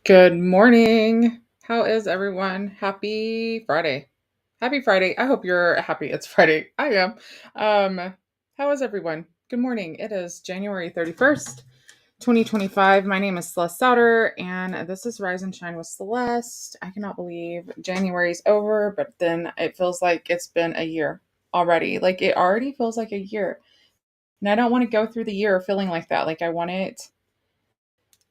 Good morning. How is everyone? Happy Friday. Happy Friday. I hope you're happy it's Friday. I am. How is everyone? Good morning. It is January 31st, 2025. My name is Celeste Souter, and this is Rise and Shine with Celeste. I cannot believe January's over, but then it feels like it's been a year already. Like it already feels like a year. And I don't want to go through the year feeling like that. Like I want it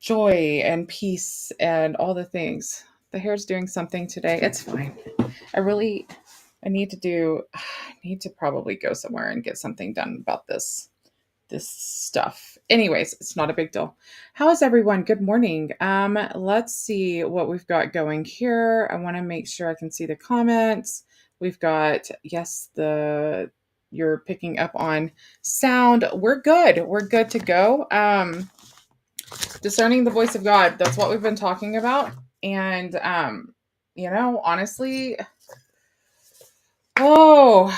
joy and peace and all the things. The hair's doing something today. It's fine. I need to I need to probably go somewhere and get something done about this stuff. Anyways, it's not a big deal. How is everyone? Good morning. Let's see what we've got going here. I want to make sure I can see the comments. We've got yes, the you're picking up on sound. We're good. We're good to go. Discerning the voice of God. That's what we've been talking about. And honestly, oh,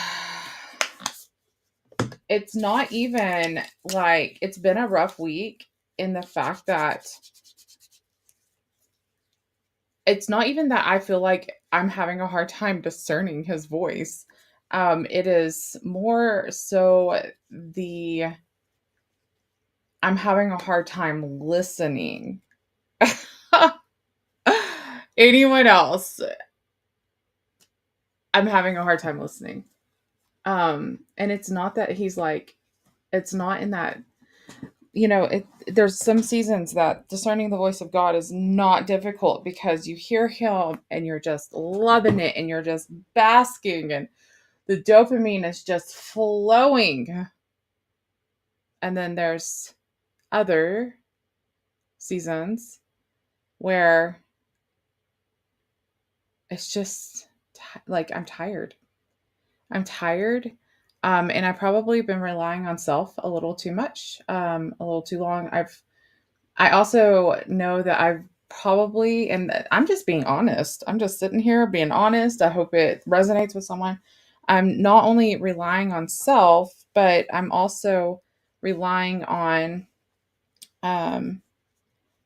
it's not even like it's been a rough week in the fact that it's not even that I feel like I'm having a hard time discerning his voice. It is more so the I'm having a hard time listening. Anyone else? I'm having a hard time listening. And it's not that he's like, it's not in that, there's some seasons that discerning the voice of God is not difficult because you hear him and you're just loving it and you're just basking and the dopamine is just flowing. And then there's other seasons where it's just like I'm tired. I'm tired. And I've probably been relying on self a little too much, a little too long. I also know that I've probably, and I'm just being honest. I'm just sitting here being honest. I hope it resonates with someone. I'm not only relying on self, but I'm also relying on um,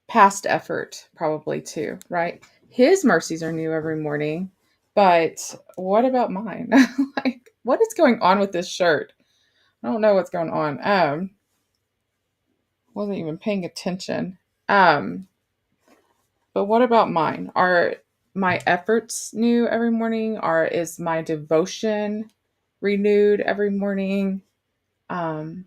past effort, probably too, right? His mercies are new every morning, but what about mine? Like, what is going on with this shirt? I don't know what's going on. Wasn't even paying attention. Um, but what about mine? Are my efforts new every morning? Or is my devotion renewed every morning? Um,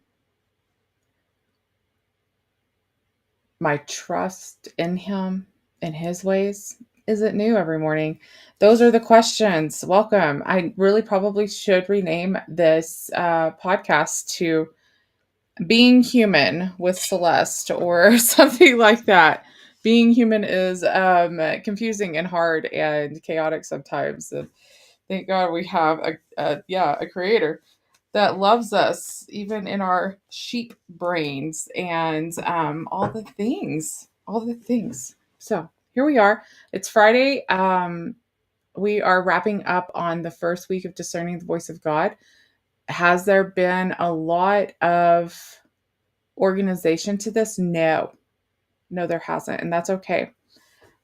my trust in him and his ways, is it new every morning? Those are the questions. Welcome. I really probably should rename this podcast to Being Human with Celeste or something like that. Being human is confusing and hard and chaotic sometimes. And thank God we have a creator that loves us even in our sheep brains and all the things. So here we are. It's Friday. We are wrapping up on the first week of discerning the voice of God. Has there been a lot of organization to this? No, there hasn't. And that's okay.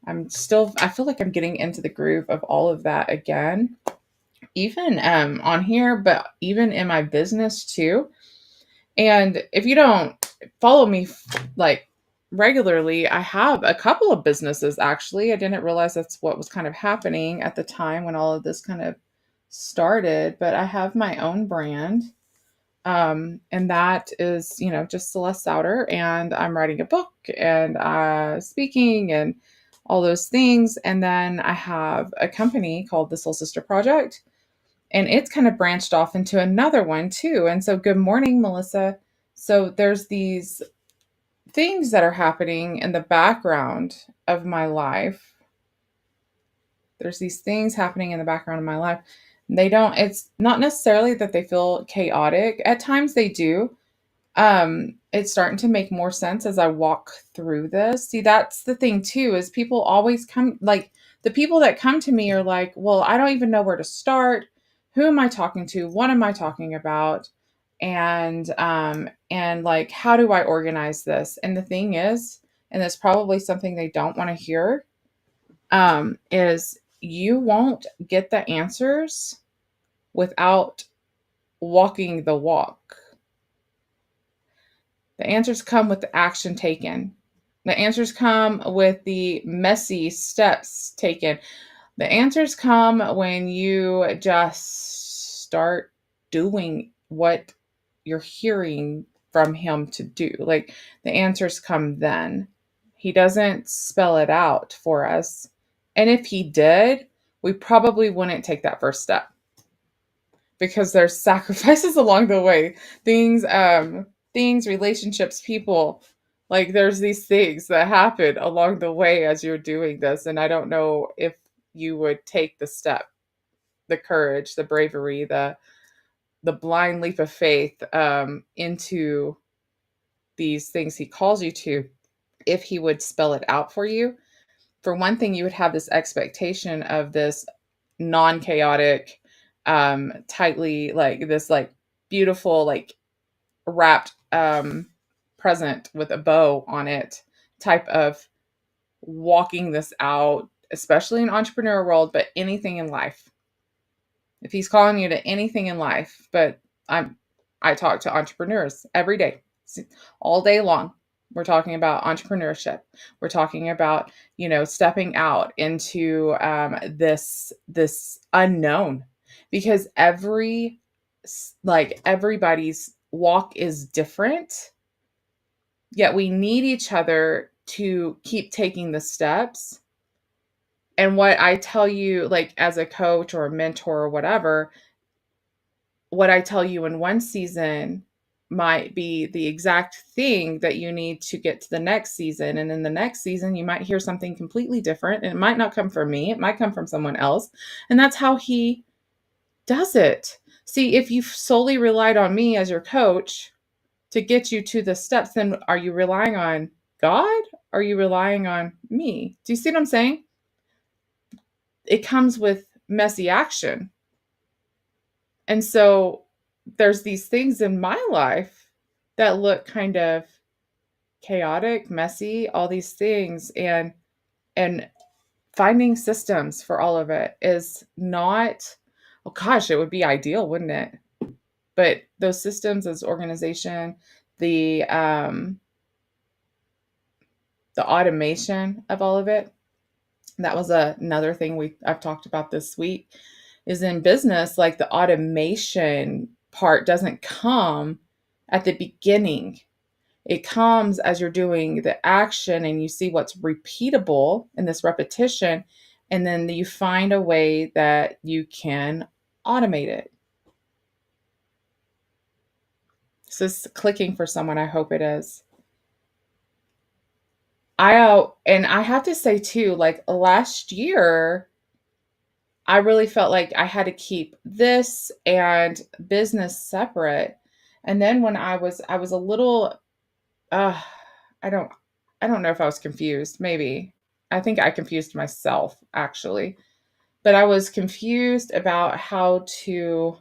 I feel like I'm getting into the groove of all of that again, even on here, but even in my business too. And if you don't follow me like regularly, I have a couple of businesses actually. I didn't realize that's what was kind of happening at the time when all of this kind of started, but I have my own brand. And that is, just Celeste Souter, and I'm writing a book and speaking and all those things. And then I have a company called the Soul Sister Project, and it's kind of branched off into another one too. And so, good morning, Melissa. So, there's these things that are happening in the background of my life. There's these things happening in the background of my life. It's not necessarily that they feel chaotic. At times they do. It's starting to make more sense as I walk through this. See, that's the thing too, is people always come, like the people that come to me are like, well, I don't even know where to start. Who am I talking to? What am I talking about? And like, how do I organize this? And the thing is, and it's probably something they don't want to hear, is you won't get the answers without walking the walk. The answers come with the action taken. The answers come with the messy steps taken. The answers come when you just start doing what you're hearing from him to do. Like, the answers come then. He doesn't spell it out for us. And if he did, we probably wouldn't take that first step because there's sacrifices along the way. Things, relationships, people. Like, there's these things that happen along the way as you're doing this. And I don't know if you would take the step, the courage, the bravery, the blind leap of faith into these things he calls you to, if he would spell it out for you. For one thing, you would have this expectation of this non-chaotic, tightly, like this, like beautiful, like wrapped present with a bow on it type of walking this out, especially in entrepreneur world, but anything in life. If he's calling you to anything in life, but I talk to entrepreneurs every day, all day long. We're talking about entrepreneurship. We're talking about, stepping out into this unknown, because everybody's walk is different. Yet we need each other to keep taking the steps. And what I tell you, like as a coach or a mentor or whatever, what I tell you in one season might be the exact thing that you need to get to the next season. And in the next season, you might hear something completely different. And it might not come from me, it might come from someone else. And that's how he does it. See, if you've solely relied on me as your coach to get you to the steps, then are you relying on God? Or are you relying on me? Do you see what I'm saying? It comes with messy action. And so there's these things in my life that look kind of chaotic, messy, all these things, and finding systems for all of it is not, oh gosh, it would be ideal, wouldn't it? But those systems as organization, the automation of all of it, that was another thing I've talked about this week, is in business, like the automation part doesn't come at the beginning. It comes as you're doing the action and you see what's repeatable in this repetition, and then you find a way that you can automate it. So it's clicking for someone. I hope it is. And I have to say too, like last year, I really felt like I had to keep this and business separate. And then when I was a little, uh, I don't, I don't know if I was confused. Maybe. I think I confused myself actually, but I was confused about how to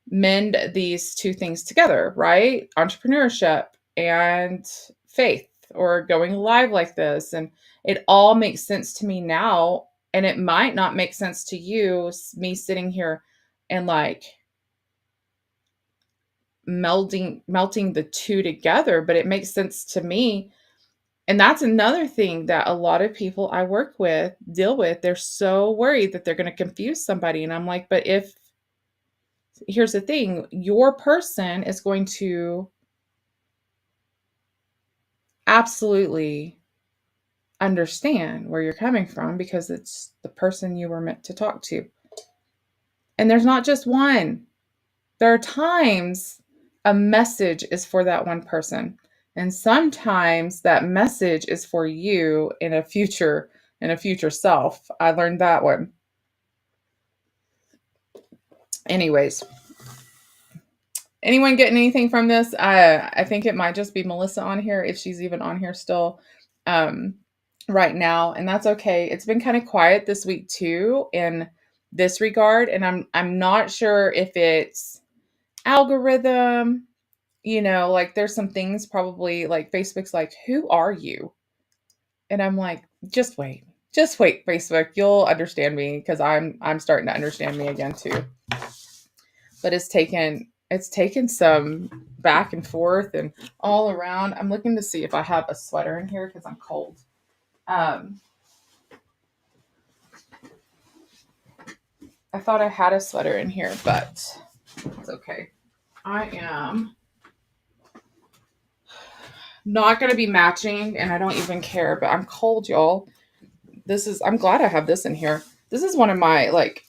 mend these two things together, right? Entrepreneurship and faith, or going live like this. And it all makes sense to me now. And it might not make sense to you, me sitting here and like melting the two together, but it makes sense to me. And that's another thing that a lot of people I work with deal with. They're so worried that they're going to confuse somebody. And I'm like, but here's the thing, your person is going to absolutely understand where you're coming from because it's the person you were meant to talk to. And there's not just one. There are times a message is for that one person. And sometimes that message is for you in a future self. I learned that one. Anyways, anyone getting anything from this? I think it might just be Melissa on here, if she's even on here still right now, and that's okay. It's been kind of quiet this week too in this regard, and I'm not sure if it's algorithm. Like there's some things probably like Facebook's like, who are you? And I'm like, just wait. Just wait, Facebook. You'll understand me because I'm starting to understand me again too. But it's taken some back and forth and all around. I'm looking to see if I have a sweater in here because I'm cold. Um, I thought I had a sweater in here, but it's okay. I am not going to be matching, and I don't even care, but I'm cold, y'all. I'm glad I have this in here. This is one of my, like,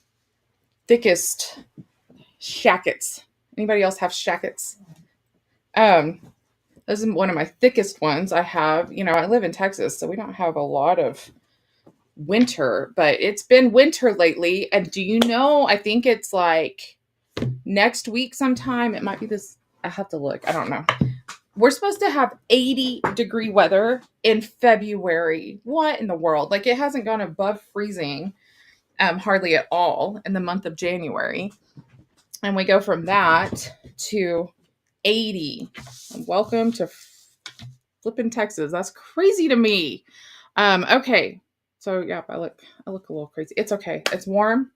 thickest shackets. Anybody else have shackets? Um, this is one of my thickest ones I have. I live in Texas, so we don't have a lot of winter, but it's been winter lately. And do you know, I think it's like next week sometime. It might be this. I have to look. I don't know. We're supposed to have 80-degree weather in February. What in the world? Like, it hasn't gone above freezing hardly at all in the month of January. And we go from that to 80. Welcome to flipping Texas. That's crazy to me. Okay. So yeah, I look a little crazy. It's okay. It's warm.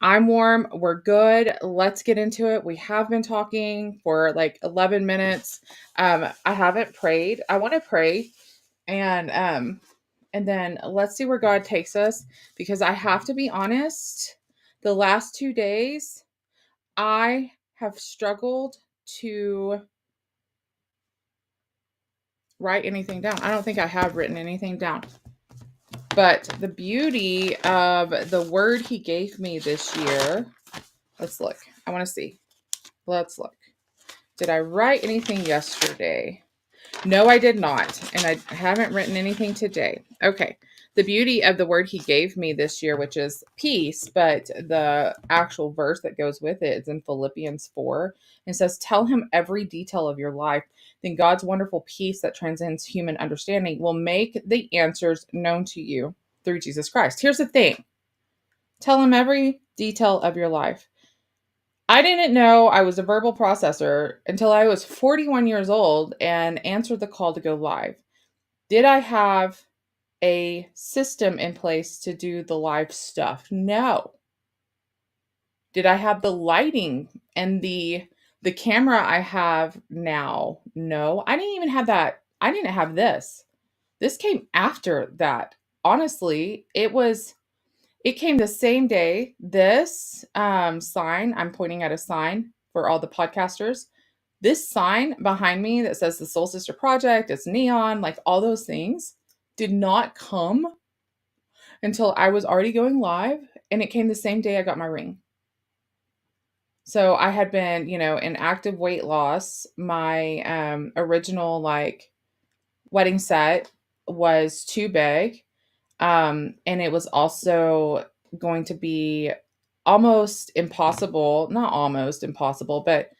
I'm warm. We're good. Let's get into it. We have been talking for like 11 minutes. I haven't prayed. I want to pray and then let's see where God takes us, because I have to be honest, the last 2 days I have struggled to write anything down. I don't think I have written anything down. But the beauty of the word he gave me this year, let's look. I want to see. Let's look. Did I write anything yesterday? No, I did not. And I haven't written anything today. Okay. The beauty of the word he gave me this year, which is peace, but the actual verse that goes with it is in Philippians 4. And says, tell him every detail of your life. Then God's wonderful peace that transcends human understanding will make the answers known to you through Jesus Christ. Here's the thing. Tell him every detail of your life. I didn't know I was a verbal processor until I was 41 years old and answered the call to go live. Did I have a system in place to do the live stuff? No. Did I have the lighting and the camera I have now? No. I didn't even have that. I didn't have this. This came after that. Honestly, it came the same day. This sign, I'm pointing at a sign for all the podcasters. This sign behind me that says the Soul Sister Project, it's neon, like all those things, did not come until I was already going live. And it came the same day I got my ring. So I had been, in active weight loss. My original, like, wedding set was too big. And it was also going to be almost impossible, not almost impossible, but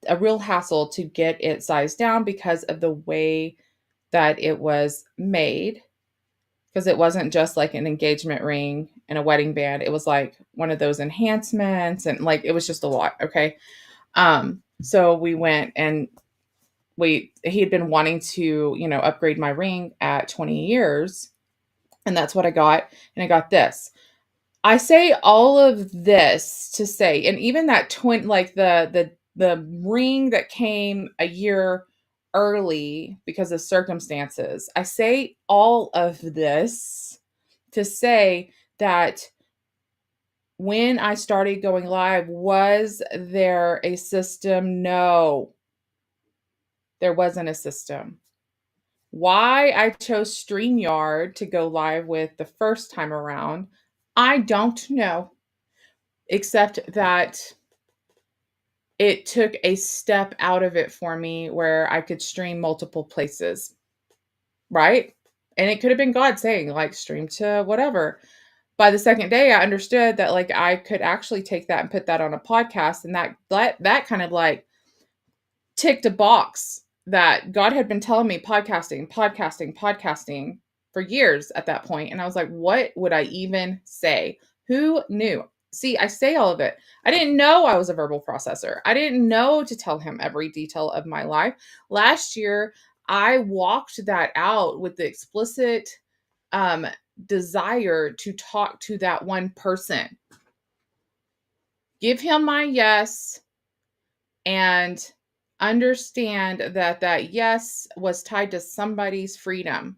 a real hassle to get it sized down because of the way that it was made. Because it wasn't just like an engagement ring and a wedding band. It was like one of those enhancements, and like it was just a lot. Okay. So we went and he had been wanting to, upgrade my ring at 20 years. And that's what I got. And I got this. I say all of this to say, and even that twin, like the ring that came a year early because of circumstances. I say all of this to say that when I started going live, was there a system? No, there wasn't a system. Why I chose StreamYard to go live with the first time around, I don't know, except that it took a step out of it for me where I could stream multiple places, right? And it could have been God saying, like, stream to whatever. By the second day, I understood that, like, I could actually take that and put that on a podcast, and that kind of like ticked a box that God had been telling me podcasting for years at that point. And I was like, what would I even say? Who knew? See, I say all of it. I didn't know I was a verbal processor. I didn't know to tell him every detail of my life. Last year, I walked that out with the explicit um, desire to talk to that one person. Give him my yes and understand that that yes was tied to somebody's freedom.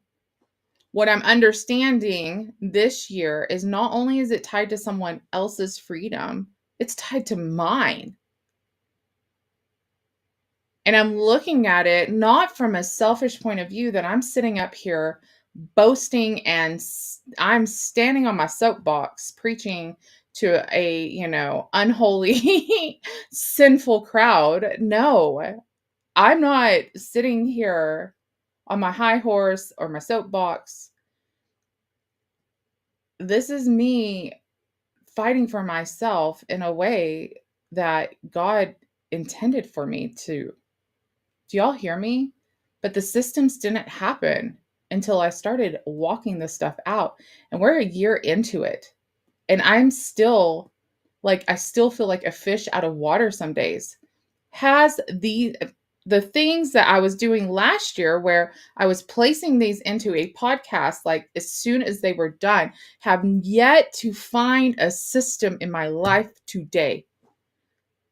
What I'm understanding this year is not only is it tied to someone else's freedom, it's tied to mine. And I'm looking at it not from a selfish point of view that I'm sitting up here boasting and I'm standing on my soapbox preaching to a, unholy, sinful crowd. No, I'm not sitting here on my high horse or my soapbox. This is me fighting for myself in a way that God intended for me to. Do y'all hear me? But the systems didn't happen until I started walking this stuff out. And we're a year into it. And I'm still I still feel like a fish out of water some days. Has the things that I was doing last year where I was placing these into a podcast like as soon as they were done have yet to find a system in my life today.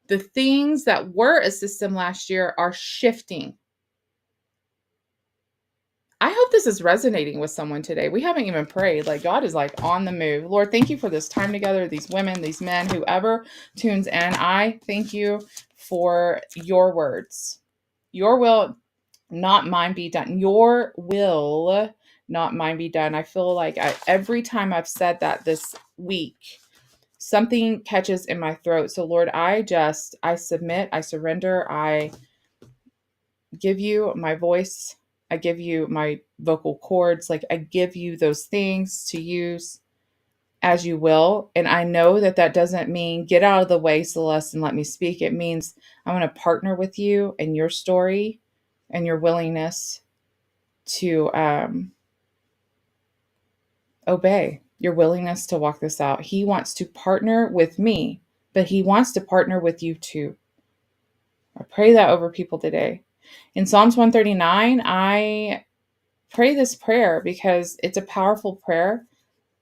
The things that were a system last year are shifting. I hope this is resonating with someone today. We haven't even prayed. Like God is like on the move. Lord, thank you for this time together, these women, these men, whoever tunes in. I thank you for your words. Your will, not mine, be done. Your will, not mine, be done. I feel like every time I've said that this week, something catches in my throat. So Lord, I submit, I surrender, I give you my voice. I give you my vocal cords. Like I give you those things to use as you will. And I know that that doesn't mean get out of the way, Celeste, and let me speak. It means I'm going to partner with you in your story and your willingness to obey, your willingness to walk this out. He wants to partner with me, but he wants to partner with you too. I pray that over people today. In Psalms 139, I pray this prayer because it's a powerful prayer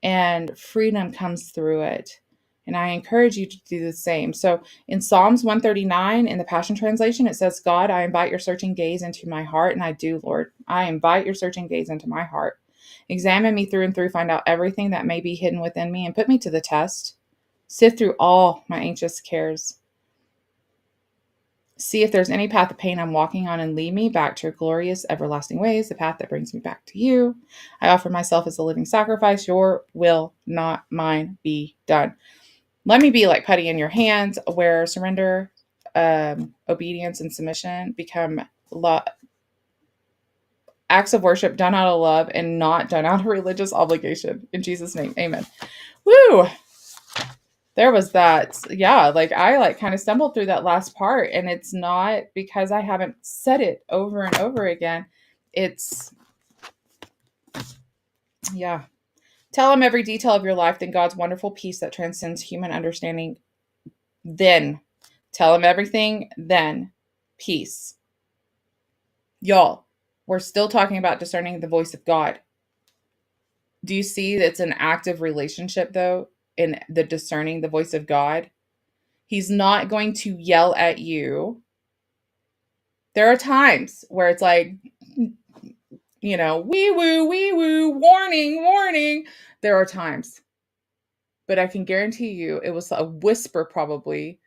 and freedom comes through it. And I encourage you to do the same. So in Psalms 139 in the Passion Translation, it says, God, I invite your searching gaze into my heart. And I do, Lord. I invite your searching gaze into my heart. Examine me through and through, find out everything that may be hidden within me and put me to the test. Sift through all my anxious cares. See if there's any path of pain I'm walking on and lead me back to your glorious, everlasting ways, the path that brings me back to you. I offer myself as a living sacrifice. Your will, not mine, be done. Let me be like putty in your hands where surrender, obedience, and submission become acts of worship done out of love and not done out of religious obligation. In Jesus' name, amen. Woo! There was that. Yeah, I kind of stumbled through that last part, and it's not because I haven't said it over and over again. It's, yeah. Tell him every detail of your life, then God's wonderful peace that transcends human understanding. Then tell him everything, then peace. Y'all, we're still talking about discerning the voice of God. Do you see that it's an active relationship, though, in the discerning the voice of God? He's not going to yell at you. There are times where it's like, wee woo, warning, warning. There are times. But I can guarantee you it was a whisper probably.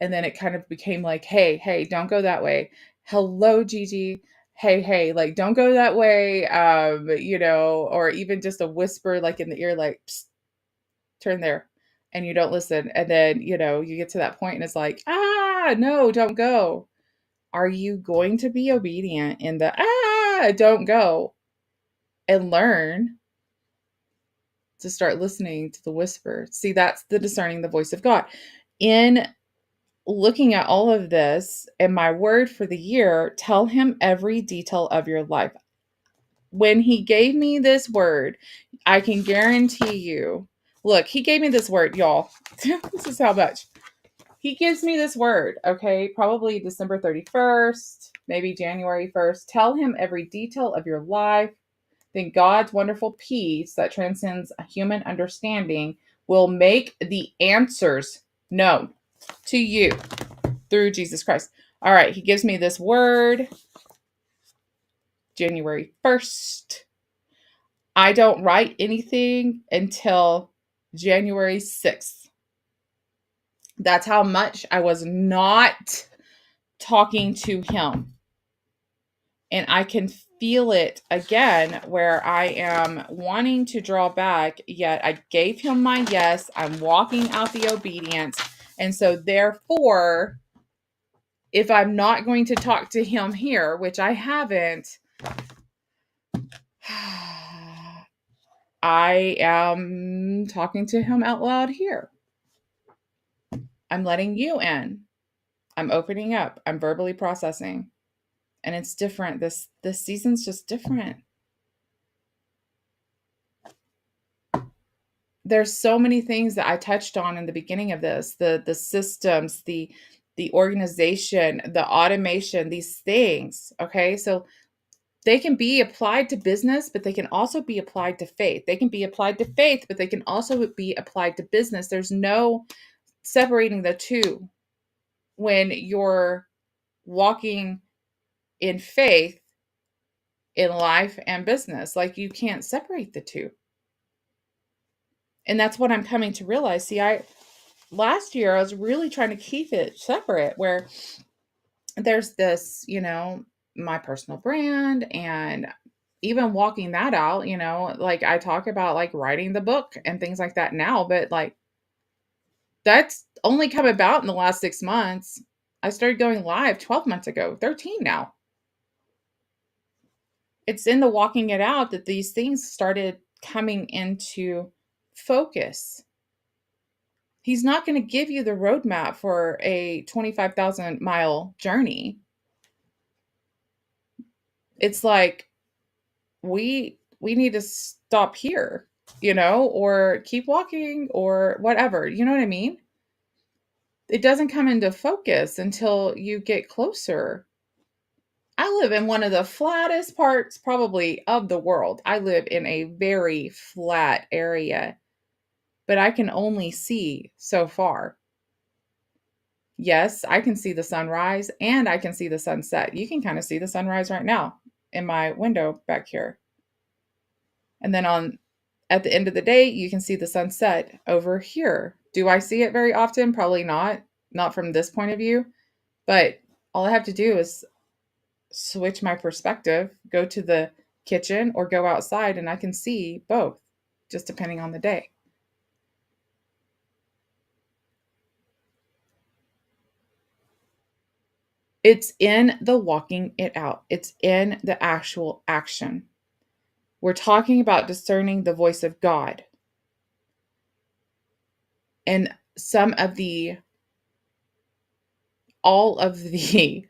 And then it kind of became like, hey, don't go that way. Hello, Gigi. Hey, like, don't go that way. Or even just a whisper like in the ear, like, psst, turn there. And you don't listen. And then, you get to that point and it's like, no, don't go. Are you going to be obedient in the, don't go, and learn to start listening to the whisper? See, that's the discerning the voice of God. In looking at all of this, and my word for the year, tell him every detail of your life. When he gave me this word, I can guarantee you, look, he gave me this word, y'all. This is how much. He gives me this word, okay, probably December 31st, maybe January 1st. Tell him every detail of your life. then God's wonderful peace that transcends human understanding will make the answers known to you through Jesus Christ. All right, he gives me this word, January 1st. I don't write anything until January 6th. That's how much I was not talking to him. And I can feel it again where I am wanting to draw back, yet I gave him my yes. I'm walking out the obedience. And so, therefore, if I'm not going to talk to him here, which I haven't, I am talking to him out loud here. I'm letting you in. I'm opening up. I'm verbally processing. And it's different. This season's just different. There's so many things that I touched on in the beginning of this, the systems, the organization, the automation, these things. Okay. So they can be applied to business, but they can also be applied to faith. They can be applied to faith, but they can also be applied to business. There's no separating the two when you're walking in faith in life and business. Like, you can't separate the two. And that's what I'm coming to realize. See, last year I was really trying to keep it separate, where there's this, my personal brand, and even walking that out, like I talk about like writing the book and things like that now, but like that's only come about in the last 6 months. I started going live 12 months ago, 13 now. It's in the walking it out that these things started coming into focus. He's not going to give you the roadmap for a 25,000 mile journey. It's like, we need to stop here, or keep walking or whatever. You know what I mean? It doesn't come into focus until you get closer. I live in one of the flattest parts probably of the world. I live in a very flat area, but I can only see so far. Yes, I can see the sunrise and I can see the sunset. You can kind of see the sunrise right now in my window back here. And then at the end of the day, you can see the sunset over here. Do I see it very often? Probably not from this point of view, but all I have to do is switch my perspective, go to the kitchen or go outside, and I can see both, just depending on the day. It's in the walking it out. It's in the actual action. We're talking about discerning the voice of God. And all of the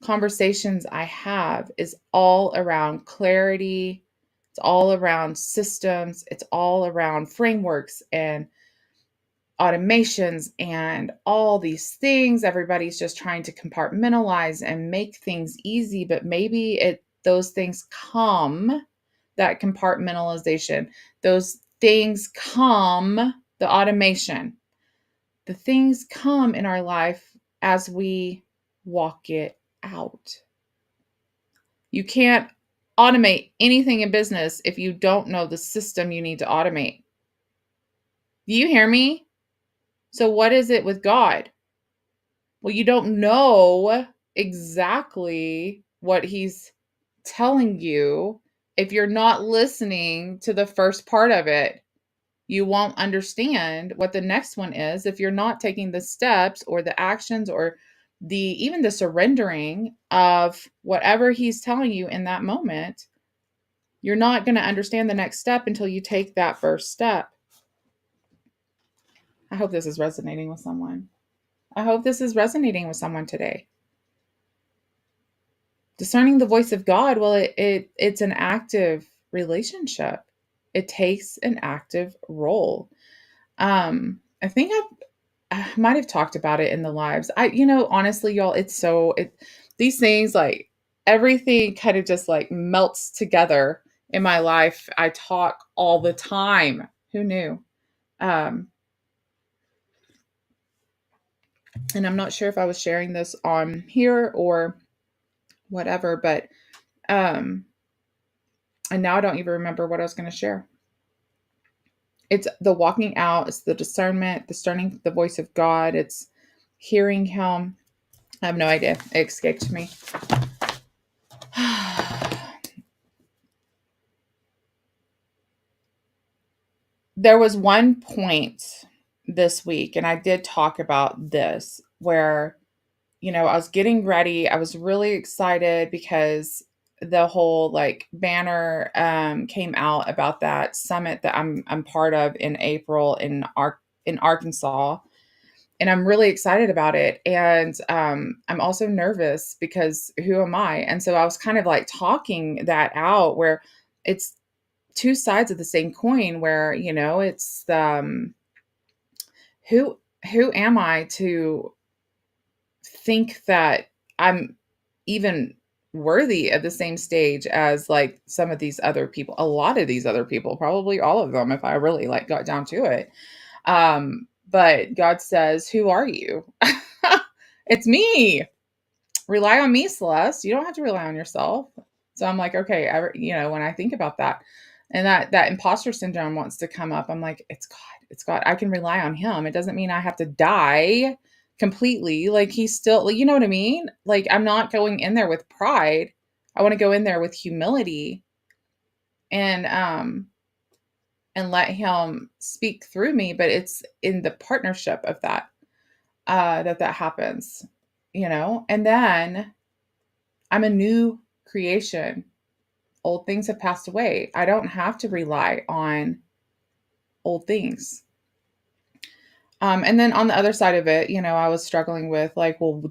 conversations I have is all around clarity. It's all around systems. It's all around frameworks and automations and all these things. Everybody's just trying to compartmentalize and make things easy, but maybe those things come, that compartmentalization, those things come, the automation, the things come in our life as we walk it out. You can't automate anything in business if you don't know the system you need to automate. Do you hear me? So what is it with God? Well, you don't know exactly what he's telling you. If you're not listening to the first part of it, you won't understand what the next one is. If you're not taking the steps or the actions or even the surrendering of whatever he's telling you in that moment, you're not going to understand the next step until you take that first step. I hope this is resonating with someone. Today. Discerning the voice of God, well, it's an active relationship. It takes an active role. I think I might have talked about it in the lives. Honestly, y'all, these things, like everything kind of just like melts together in my life. I talk all the time. Who knew? Um, and I'm not sure if I was sharing this on here or whatever, but um, and now I don't even remember what I was going to share. It's the walking out, it's the discernment, discerning the voice of God, it's hearing Him. I have no idea. It escaped me. There was one point this week, and I did talk about this, where, I was getting ready. I was really excited because the whole like banner came out about that summit that I'm part of in April in Arkansas, and I'm really excited about it. And I'm also nervous because who am I? And so I was kind of like talking that out, where it's two sides of the same coin, where it's who who am I to think that I'm even worthy of the same stage as like some of these other people, a lot of these other people, probably all of them, if I really like got down to it. But God says, who are you? It's me. Rely on me, Celeste. You don't have to rely on yourself. So I'm like, okay, when I think about that, and that imposter syndrome wants to come up, I'm like, it's God. It's God. I can rely on Him. It doesn't mean I have to die completely. Like He's still, you know what I mean? Like I'm not going in there with pride. I want to go in there with humility, and let Him speak through me. But it's in the partnership of that that happens, And then I'm a new creation. Old things have passed away. I don't have to rely on old things. And then on the other side of it, I was struggling with like, well,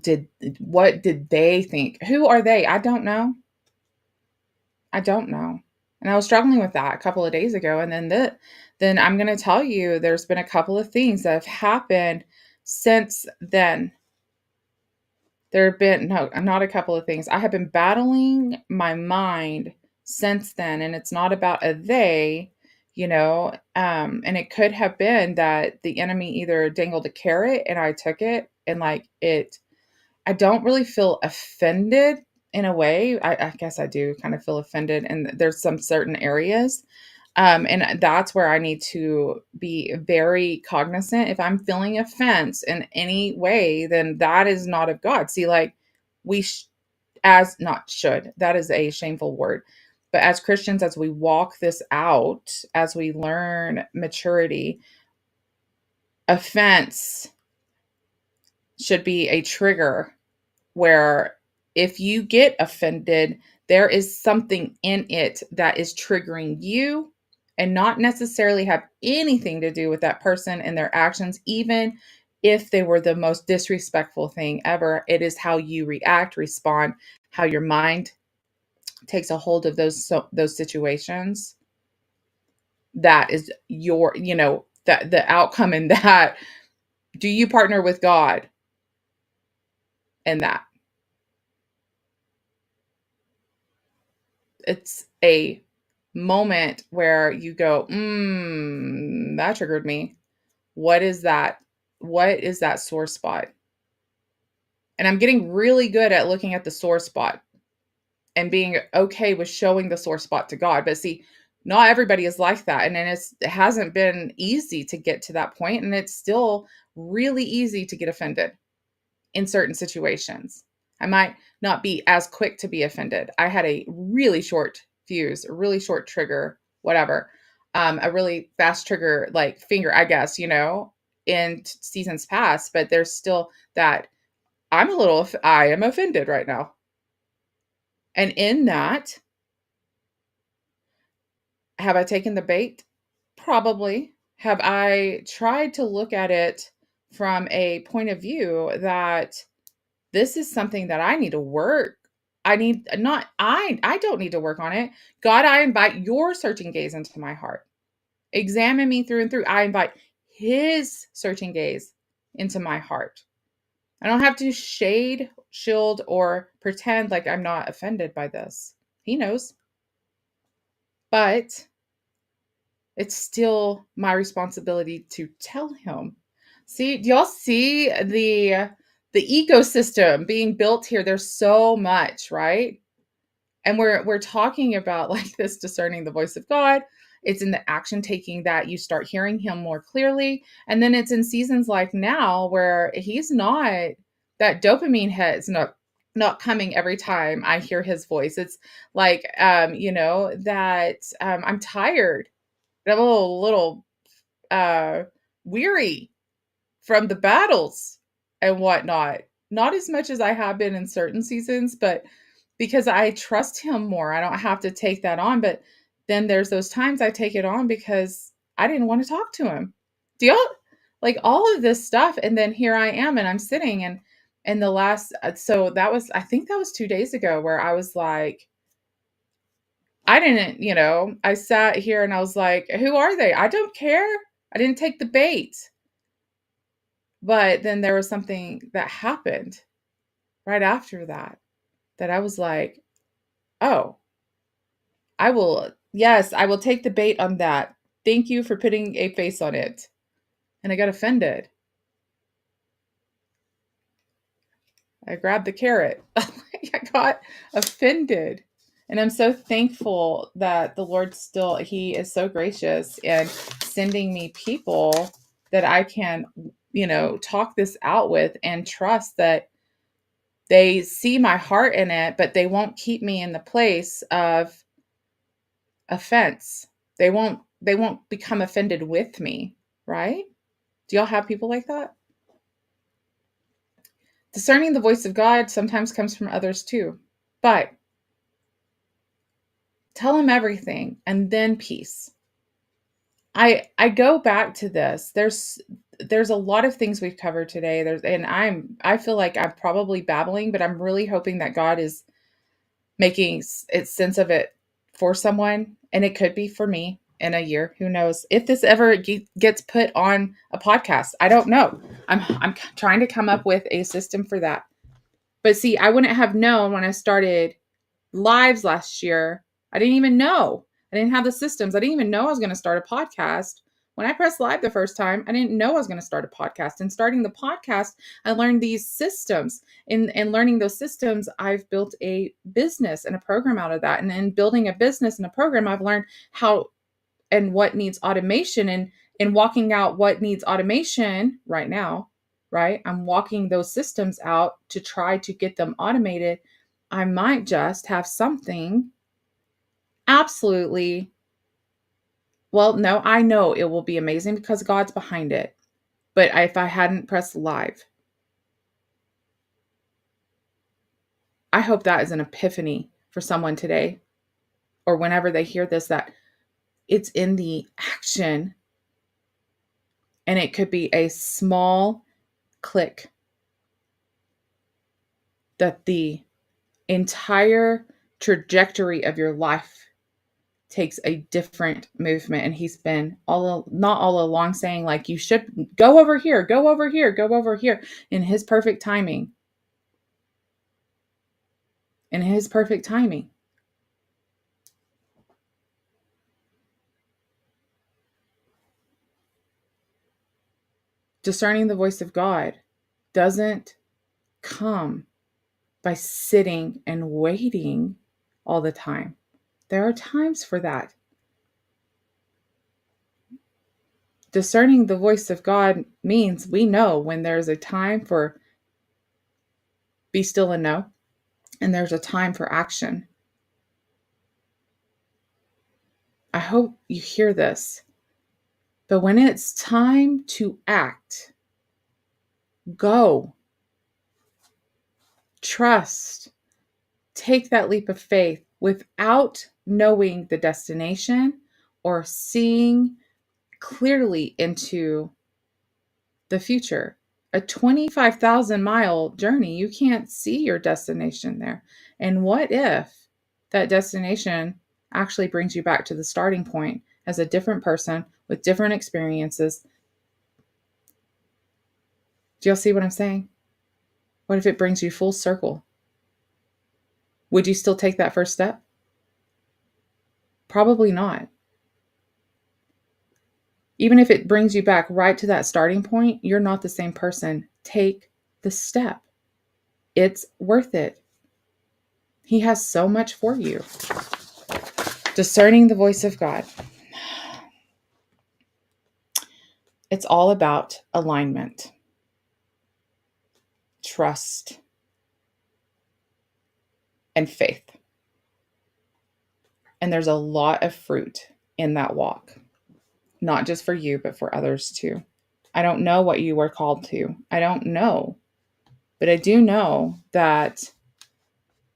what did they think? Who are they? I don't know. I don't know. And I was struggling with that a couple of days ago. And then I'm going to tell you, there's been a couple of things that have happened since then. There have been, no, not a couple of things. I have been battling my mind since then, and it's not about a they, and it could have been that the enemy either dangled a carrot and I took it, and like it, I don't really feel offended in a way. I guess I do kind of feel offended, and there's some certain areas. And that's where I need to be very cognizant. If I'm feeling offense in any way, then that is not of God. See, like we, as not should, that is a shameful word. But as Christians, as we walk this out, as we learn maturity, offense should be a trigger where if you get offended, there is something in it that is triggering you and not necessarily have anything to do with that person and their actions, even if they were the most disrespectful thing ever. It is how you react, respond, how your mind takes a hold of those situations. That is that the outcome in that. Do you partner with God in that? It's a moment where you go, that triggered me. What is that? What is that sore spot? And I'm getting really good at looking at the sore spot and being okay with showing the sore spot to God. But see, not everybody is like that. And then it hasn't been easy to get to that point, and it's still really easy to get offended in certain situations. I might not be as quick to be offended. I had a really short fuse, a really short trigger, whatever, a really fast trigger, like finger, I guess, in seasons past. But there's still that I am offended right now. And in that, have I taken the bait? Probably. Have I tried to look at it from a point of view that this is something that I need to work. I don't need to work on it. God, I invite your searching gaze into my heart. Examine me through and through. I invite His searching gaze into my heart. I don't have to shade, shield, or pretend like I'm not offended by this. He knows. but it's still my responsibility to tell him. See, do y'all see the ecosystem being built here? There's so much, right? And we're talking about like this discerning the voice of God. It's in the action taking that you start hearing him more clearly. And then it's in seasons like now where he's not, that dopamine hit is not coming every time I hear his voice. It's like that I'm tired. I'm a little uh weary from the battles and whatnot. Not as much as I have been in certain seasons, but because I trust him more, I don't have to take that on. But then there's those times I take it on because I didn't want to talk to him. Do y'all like all of this stuff? And then here I am, and I'm sitting and the last, so that was, I think that was 2 days ago where I was like, I didn't, I sat here and I was like, who are they? I don't care. I didn't take the bait. But then there was something that happened right after that that I was like, oh, yes, I will take the bait on that. Thank you for putting a face on it. And I got offended. I grabbed the carrot. I got offended. And I'm so thankful that the Lord still, he is so gracious and sending me people that I can, talk this out with and trust that they see my heart in it, but they won't keep me in the place of offense. They won't become offended with me, right? Do y'all have people like that? Discerning the voice of God sometimes comes from others too. But tell him everything and then peace. I go back to this. There's a lot of things we've covered today. I feel like I'm probably babbling, but I'm really hoping that God is making sense of it for someone, and it could be for me in a year. Who knows if this ever gets put on a podcast? I don't know. I'm trying to come up with a system for that. But see, I wouldn't have known when I started lives last year. I didn't even know. I didn't have the systems. I didn't even know I was going to start a podcast. When I pressed live the first time, I didn't know I was going to start a podcast. And starting the podcast, I learned these systems. In learning those systems, I've built a business and a program out of that. And in building a business and a program, I've learned how and what needs automation. And in walking out what needs automation right now, right? I'm walking those systems out to try to get them automated. I might just have something absolutely, well, no, I know it will be amazing because God's behind it. But if I hadn't pressed live, I hope that is an epiphany for someone today or whenever they hear this, that it's in the action, and it could be a small click that the entire trajectory of your life takes a different movement. And he's been not all along saying like, you should go over here, go over here, go over here, in his perfect timing. In his perfect timing. Discerning the voice of God doesn't come by sitting and waiting all the time. There are times for that. Discerning the voice of God means we know when there's a time for be still and know, and there's a time for action. I hope you hear this. But when it's time to act, go. Trust. Take that leap of faith without knowing the destination or seeing clearly into the future. A 25,000-mile journey, you can't see your destination there. And what if that destination actually brings you back to the starting point as a different person with different experiences? Do y'all see what I'm saying? What if it brings you full circle? Would you still take that first step? Probably not. Even if it brings you back right to that starting point, you're not the same person. Take the step. It's worth it. He has so much for you. Discerning the voice of God. It's all about alignment, trust, and faith. And there's a lot of fruit in that walk, not just for you, but for others too. I don't know what you were called to. I don't know. But I do know that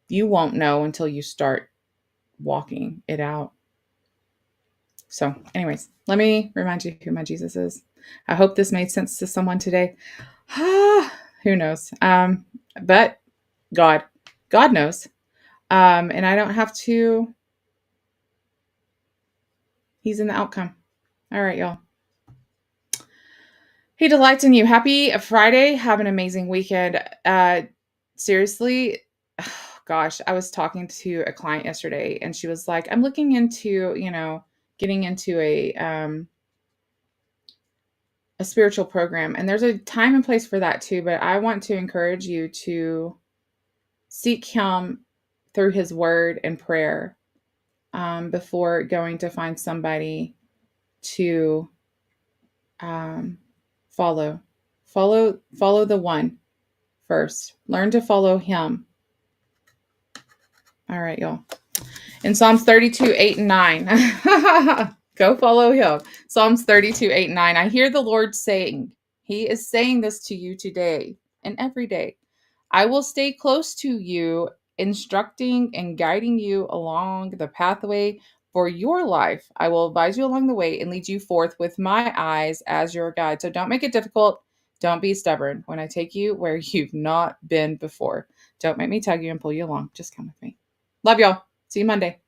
you won't know until you start walking it out. So, anyways, let me remind you who my Jesus is. I hope this made sense to someone today. Who knows? But God knows. And I don't have to. He's in the outcome. All right, y'all. He delights in you. Happy Friday. Have an amazing weekend. Seriously, gosh, I was talking to a client yesterday and she was like, I'm looking into, getting into a spiritual program. And there's a time and place for that too. But I want to encourage you to seek him through his word and prayer before going to find somebody to follow. Follow the one first. Learn to follow him. All right, y'all. In Psalms 32, 8 and 9. Go follow him. Psalms 32, 8 and 9. I hear the Lord saying, he is saying this to you today and every day. I will stay close to you, instructing and guiding you along the pathway for your life. I will advise you along the way and lead you forth with my eyes as your guide. So don't make it difficult. Don't be stubborn when I take you where you've not been before. Don't make me tug you and pull you along. Just come with me. Love y'all. See you Monday.